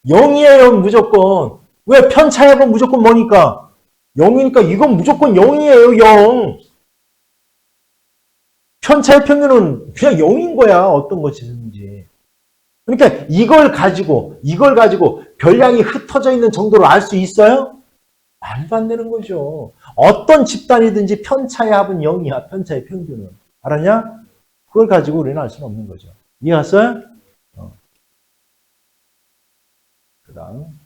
0이에요, 무조건. 왜? 편차액은 무조건 뭐니까? 0이니까 이건 무조건 0이에요, 0. 편차의 평균은 그냥 0인 거야, 어떤 것이든지. 그러니까 이걸 가지고 별량이 흩어져 있는 정도로 알 수 있어요? 말도 안 되는 거죠. 어떤 집단이든지 편차의 합은 0이야, 편차의 평균은. 알았냐? 그걸 가지고 우리는 알 수는 없는 거죠. 이해했어요? 그 다음.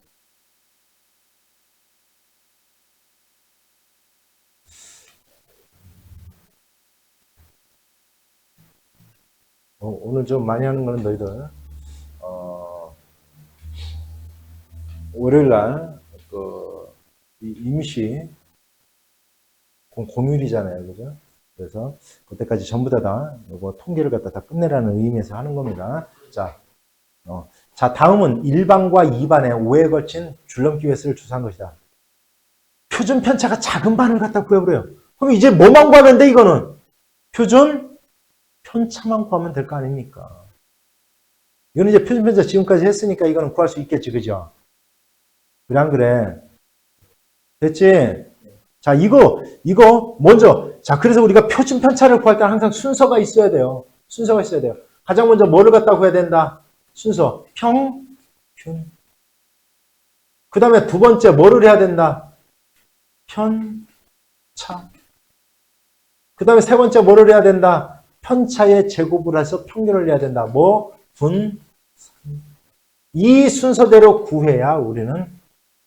오늘 좀 많이 하는 거는 너희들, 월요일 날, 임시, 공휴일이잖아요. 그죠? 그래서, 그때까지 전부 다, 이거 통계를 갖다 다 끝내라는 의미에서 하는 겁니다. 자, 자, 다음은 1반과 2반의 5회에 걸친 줄넘기 횟수를 추산한 것이다. 표준 편차가 작은 반을 갖다 구해버려요. 그럼 이제 뭐만 구하면 돼, 이거는? 표준 편차만 구하면 될 거 아닙니까? 이거는 이제 표준 편차 지금까지 했으니까 이거는 구할 수 있겠지, 그죠? 그래, 안 그래? 됐지? 자, 이거, 먼저. 자, 그래서 우리가 표준 편차를 구할 때 항상 순서가 있어야 돼요. 순서가 있어야 돼요. 가장 먼저 뭐를 갖다 구해야 된다? 순서. 평균. 그 다음에 두 번째 뭐를 해야 된다? 편차. 그 다음에 세 번째 뭐를 해야 된다? 편차의 제곱을 해서 평균을 내야 된다. 뭐? 분. 이 순서대로 구해야 우리는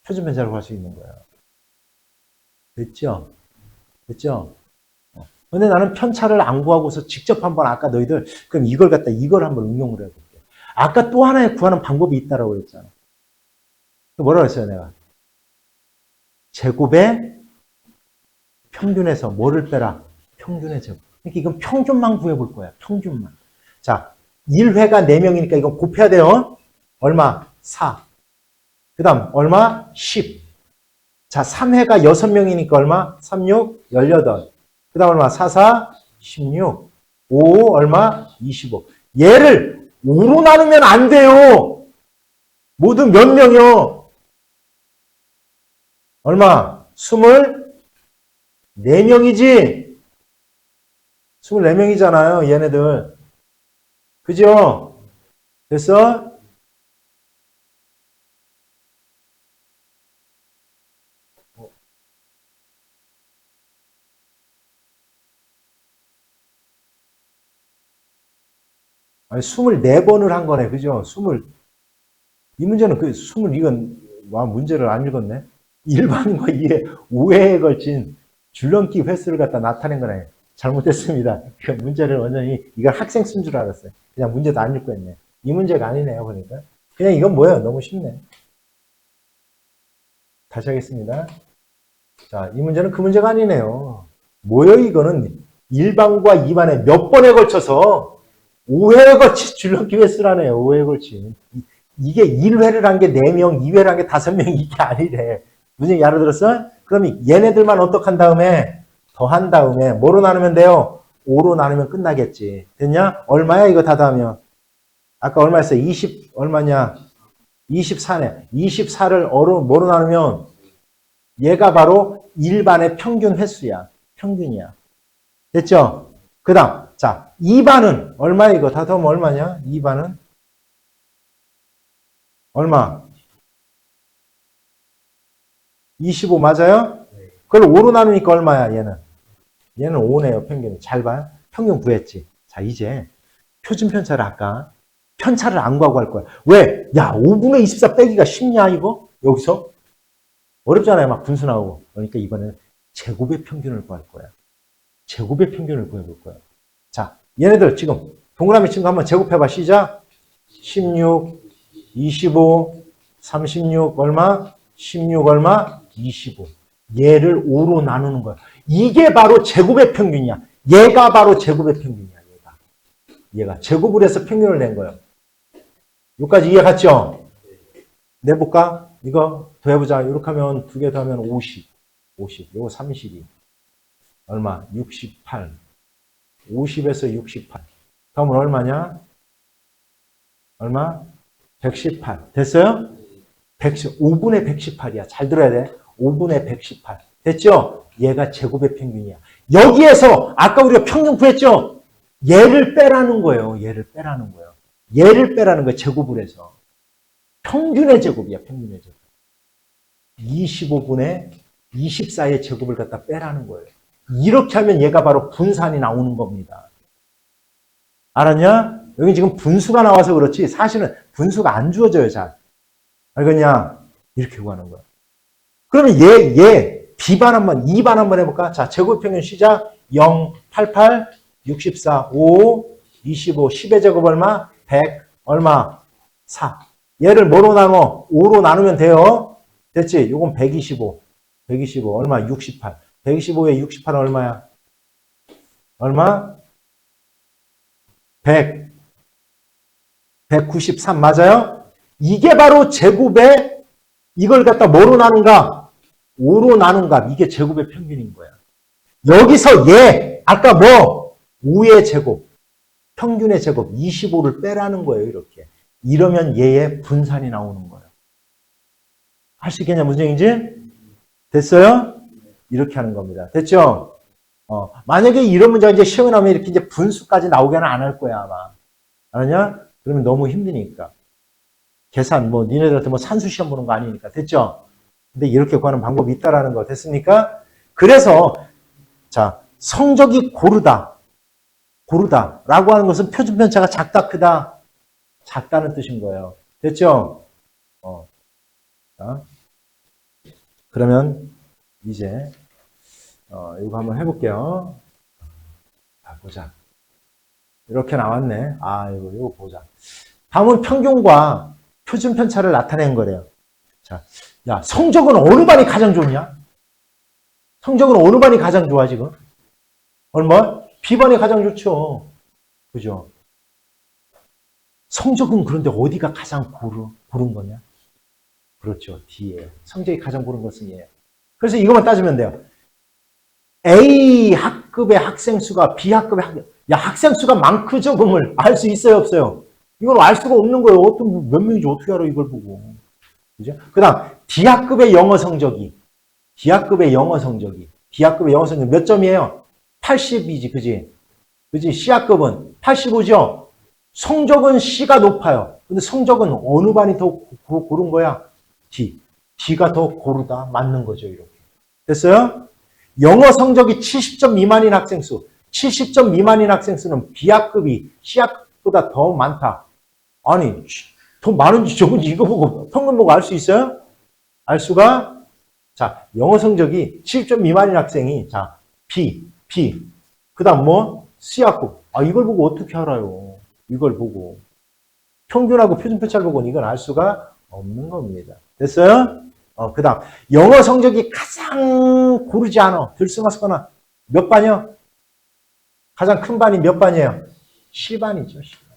표준 편차를 구할 수 있는 거예요. 됐죠? 됐죠? 근데 나는 편차를 안 구하고서 직접 한번 아까 너희들 그럼 이걸 갖다 이걸 한번 응용을 해볼게. 아까 또 하나의 구하는 방법이 있다라고 했잖아. 뭐라고 했어요, 내가? 제곱의 평균에서 뭐를 빼라? 평균의 제곱. 그러니까 이건 평균만 구해볼 거야. 평균만. 자, 1회가 4명이니까 이건 곱해야 돼요. 얼마? 4. 그 다음 얼마? 10. 자, 3회가 6명이니까 얼마? 3, 6, 18. 그 다음 얼마? 4, 4, 16. 5, 얼마? 25. 얘를 5로 나누면 안 돼요. 모두 몇 명이요? 얼마? 24명이지? 24명이잖아요, 얘네들. 그죠? 됐어? 아니, 24번을 한 거네. 그죠? 이 문제는 이건, 문제를 안 읽었네. 1반과 2의 5회에 걸친 줄넘기 횟수를 갖다 나타낸 거네. 잘못했습니다. 그 문제를 완전히, 이걸 학생 쓴 줄 알았어요. 그냥 문제도 안 읽고 했네. 이 문제가 아니네요, 보니까. 그냥 이건 뭐예요? 너무 쉽네. 다시 하겠습니다. 자, 이 문제는 그 문제가 아니네요. 뭐예요, 이거는? 1반과 2반에 몇 번에 걸쳐서 5회에 걸친 줄넘기 횟수라네요. 5회에 걸친. 이게 1회를 한 게 4명, 2회를 한 게 5명, 이게 아니래. 무슨 얘기 알아들었어? 그럼 얘네들만 어떻게 한 다음에, 더한 다음에, 뭐로 나누면 돼요? 5로 나누면 끝나겠지. 됐냐? 얼마야, 이거 다 더하면? 아까 얼마였어? 20, 얼마냐? 24네. 24를 뭐로 나누면, 얘가 바로 일반의 평균 횟수야. 평균이야. 됐죠? 그 다음, 자, 2반은 얼마야, 이거? 다 더하면 얼마냐? 2반은? 얼마? 25 맞아요? 그걸 5로 나누니까 얼마야, 얘는? 얘는 5네요, 평균. 잘 봐요. 평균 구했지. 자, 이제 표준 편차를 아까 편차를 안 구하고 할 거야. 왜? 야, 5분의 24 빼기가 쉽냐, 이거? 여기서? 어렵잖아요, 막 분수나오고. 그러니까 이번에는 제곱의 평균을 구할 거야. 제곱의 평균을 구해볼 거야. 자, 얘네들 지금 동그라미 친 거 한번 제곱해봐. 시작. 16, 25, 36, 얼마? 16 얼마? 25. 얘를 5로 나누는 거야. 이게 바로 제곱의 평균이야. 얘가 바로 제곱의 평균이야. 얘가 제곱을 해서 평균을 낸 거예요. 여기까지 이해 갔죠? 내볼까? 이거 더해보자. 이렇게 하면 두 개 더하면 50. 50. 요거 32. 얼마? 68. 50에서 68. 다음은 얼마냐? 얼마? 118. 됐어요? 5분의 118이야. 잘 들어야 돼. 5분의 118. 됐죠? 얘가 제곱의 평균이야. 여기에서 아까 우리가 평균 구했죠? 얘를 빼라는 거예요. 얘를 빼라는 거예요. 얘를 빼라는 거예요. 제곱을 해서. 평균의 제곱이야. 평균의 제곱. 25분의 24의 제곱을 갖다 빼라는 거예요. 이렇게 하면 얘가 바로 분산이 나오는 겁니다. 알았냐? 여기 지금 분수가 나와서 그렇지 사실은 분수가 안 주어져요. 잘. 알겠냐? 이렇게 구하는 거야. 그러면 얘 B반 한번 2반 한번 해볼까? 자, 제곱평균 시작. 0, 88, 64, 5, 25, 10의 제곱 얼마? 100, 얼마? 4. 얘를 뭐로 나눠? 5로 나누면 돼요. 됐지? 요건 125. 125 얼마? 68. 125에 68은 얼마야? 얼마? 100. 193 맞아요? 이게 바로 제곱의 이걸 갖다 뭐로 나눈가? 5로 나눈가? 이게 제곱의 평균인 거야. 여기서 얘 아까 뭐? 5의 제곱, 평균의 제곱 25를 빼라는 거예요. 이렇게. 이러면 얘의 분산이 나오는 거예요. 할 수 있겠냐 문제인지? 됐어요? 이렇게 하는 겁니다. 됐죠? 만약에 이런 문제가 이제 시험에 나오면 이렇게 이제 분수까지 나오게는 안 할 거야, 아마. 알았냐? 그러면 너무 힘드니까. 계산, 니네들한테 산수 시험 보는 거 아니니까. 됐죠? 근데 이렇게 구하는 방법이 있다라는 거. 됐습니까? 그래서, 자, 성적이 고르다라고 하는 것은 표준편차가 작다, 크다? 작다는 뜻인 거예요. 됐죠? 자, 그러면 이제 이거 한번 해볼게요. 보자. 이렇게 나왔네. 이거 보자. 다음은 평균과 표준편차를 나타낸 거래요. 자, 야, 성적은 어느 반이 가장 좋냐? 성적은 어느 반이 가장 좋아, 지금? 얼마? B반이 가장 좋죠. 그죠? 성적은 그런데 어디가 가장 고른 거냐? 그렇죠. D에. 성적이 가장 고른 것은 얘. 그래서 이것만 따지면 돼요. A 학급의 학생 수가 B 학급의 학생 수가 많고 적음을 알 수 있어요, 없어요? 이걸 알 수가 없는 거예요. 몇 명인지 어떻게 알아, 이걸 보고. 그죠? 그 다음, D 학급의 영어 성적이 몇 점이에요? 80이지, 그지? C 학급은 85죠? 성적은 C가 높아요. 근데 성적은 어느 반이 더 고른 거야? D. D가 더 고르다. 맞는 거죠, 이렇게. 됐어요? 영어 성적이 70점 미만인 학생 수. 70점 미만인 학생 수는 B학급이 C학급보다 더 많다. 아니, 더 많은지 적은지 이거 보고, 평균 보고 알 수 있어요? 알 수가? 자, 영어 성적이 70점 미만인 학생이, 자, B. 그 다음 뭐? C학급. 이걸 보고 어떻게 알아요? 이걸 보고. 평균하고 표준편차를 보고는 이건 알 수가 없는 겁니다. 됐어요? 그 다음, 영어 성적이 가장 고르지 않아. 들쑥날쑥하나. 몇 반이요? 가장 큰 반이 몇 반이에요? C반이죠, C반.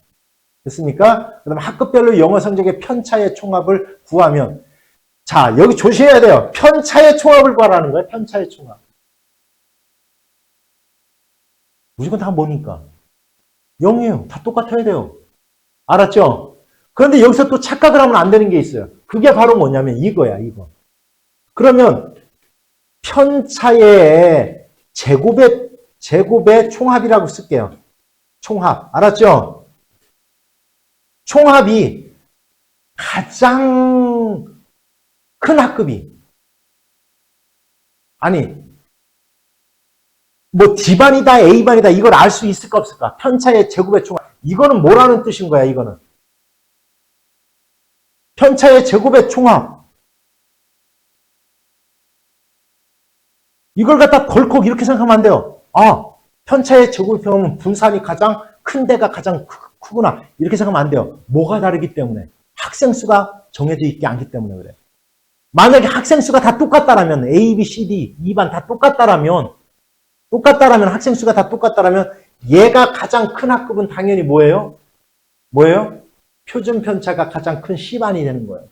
됐습니까? 그 다음 학급별로 영어 성적의 편차의 총합을 구하면, 자, 여기 조심해야 돼요. 편차의 총합을 구하라는 거예요. 편차의 총합. 무조건 다 뭐니까? 0이에요. 다 똑같아야 돼요. 알았죠? 그런데 여기서 또 착각을 하면 안 되는 게 있어요. 그게 바로 뭐냐면 이거야, 이거. 그러면 편차의 제곱의 총합이라고 쓸게요. 총합. 알았죠? 총합이 가장 큰 학급이 D반이다, A반이다 이걸 알 수 있을까 없을까? 편차의 제곱의 총합. 이거는 뭐라는 뜻인 거야, 이거는? 편차의 제곱의 총합. 이걸 갖다 덜컥 이렇게 생각하면 안 돼요. 편차의 제곱의 총합은 분산이 가장 큰 데가 가장 크구나. 이렇게 생각하면 안 돼요. 뭐가 다르기 때문에? 학생 수가 정해져 있지 않기 때문에 그래. 만약에 학생 수가 다 똑같다라면 A, B, C, D 2반 다 똑같다라면 학생 수가 다 똑같다라면 얘가 가장 큰 학급은 당연히 뭐예요? 뭐예요? 표준 편차가 가장 큰 C반이 되는 거예요.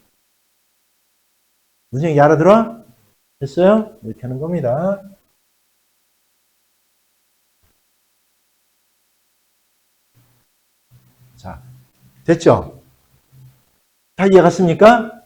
무슨 얘기 알아들어? 됐어요? 이렇게 하는 겁니다. 자, 됐죠? 다 이해 갔습니까?